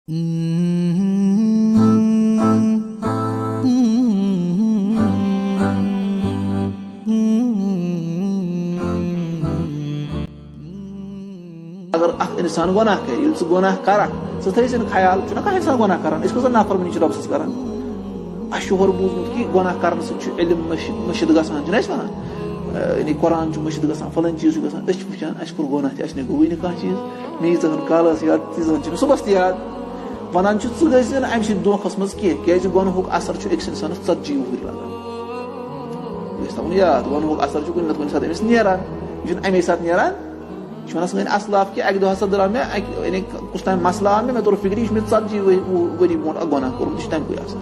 अगर अख इंसान गुनाह करे गुनाह कर थी ख्याल इंसान गुनाह कर नाफरमानी रब कर शोहर बूजमुत कि गुनाह कर इल्म मशिद गसान यानी कुरान मशिद गसान फलान चीज गसान वुचान कोर गुनाह गोई कह चीज मे कालस याद तीजन सुबह याद वनान गजन अम दोखस मज क्या गुनहुक असर अक्स इंसानस 40 वुहर लगान याद गुनहुक असर कुछ ना कुछ अमिस नान यह अमे सात नान वन सन असलाफ कि अक दह हसा द्राव मे यानी कुछ टाइम मसला मे तोर फिक्र यह 40 वरी ब्रो गुनाह कोर्मुत यह तमक असर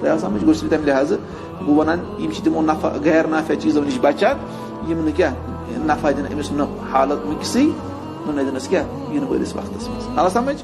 तया समझ गो तम लिहाज गो वन तमो नफा गैर नाफिया चीजों नश बचान यम क्या नफा दिन अमिस न हालत मिक्सी न दिनस क्या इन वलिस वक्त मज समझ